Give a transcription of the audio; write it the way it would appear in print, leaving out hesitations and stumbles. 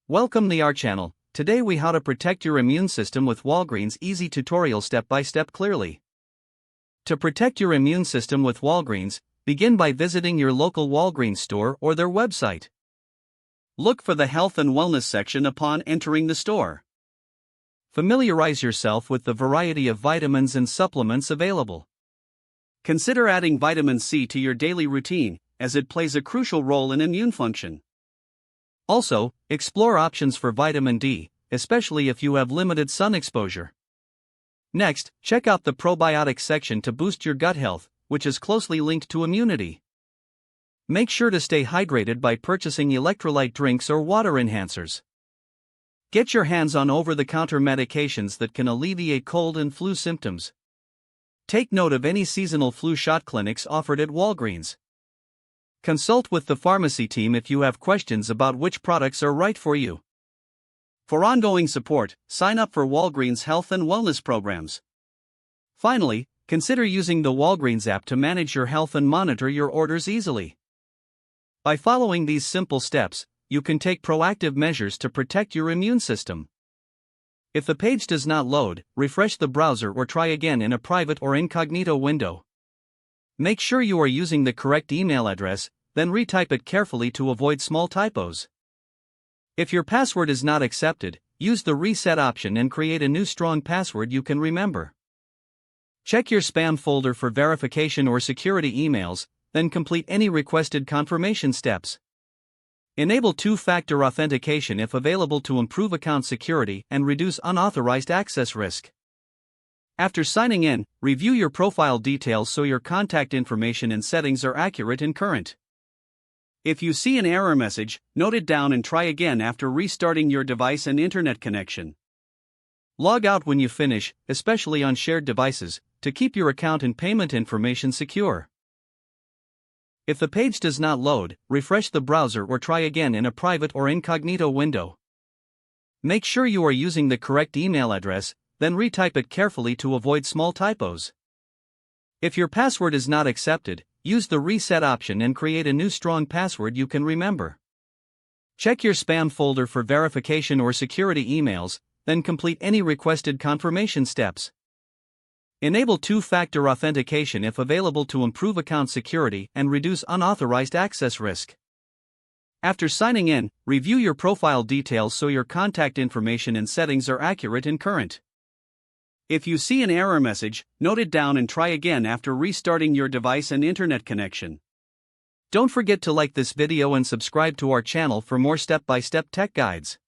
Welcome to our channel. Today we how to protect your immune system with Walgreens easy tutorial step by step clearly. To protect your immune system with Walgreens, begin by visiting your local Walgreens store or their website. Look for the health and wellness section upon entering the store. Familiarize yourself with the variety of vitamins and supplements available. Consider adding vitamin C to your daily routine, as it plays a crucial role in immune function. Also, explore options for vitamin D, especially if you have limited sun exposure. Next, check out the probiotics section to boost your gut health, which is closely linked to immunity. Make sure to stay hydrated by purchasing electrolyte drinks or water enhancers. Get your hands on over-the-counter medications that can alleviate cold and flu symptoms. Take note of any seasonal flu shot clinics offered at Walgreens. Consult with the pharmacy team if you have questions about which products are right for you. For ongoing support, sign up for Walgreens health and wellness programs. Finally, consider using the Walgreens app to manage your health and monitor your orders easily. By following these simple steps, you can take proactive measures to protect your immune system. If the page does not load, refresh the browser or try again in a private or incognito window. Make sure you are using the correct email address, then retype it carefully to avoid small typos. If your password is not accepted, use the reset option and create a new strong password you can remember. Check your spam folder for verification or security emails, then complete any requested confirmation steps. Enable two-factor authentication if available to improve account security and reduce unauthorized access risk. After signing in, review your profile details so your contact information and settings are accurate and current. If you see an error message, note it down and try again after restarting your device and internet connection. Log out when you finish, especially on shared devices, to keep your account and payment information secure. If the page does not load, refresh the browser or try again in a private or incognito window. Make sure you are using the correct email address, then retype it carefully to avoid small typos. If your password is not accepted, use the reset option and create a new strong password you can remember. Check your spam folder for verification or security emails, then complete any requested confirmation steps. Enable two-factor authentication if available to improve account security and reduce unauthorized access risk. After signing in, review your profile details so your contact information and settings are accurate and current. If you see an error message, note it down and try again after restarting your device and internet connection. Don't forget to like this video and subscribe to our channel for more step-by-step tech guides.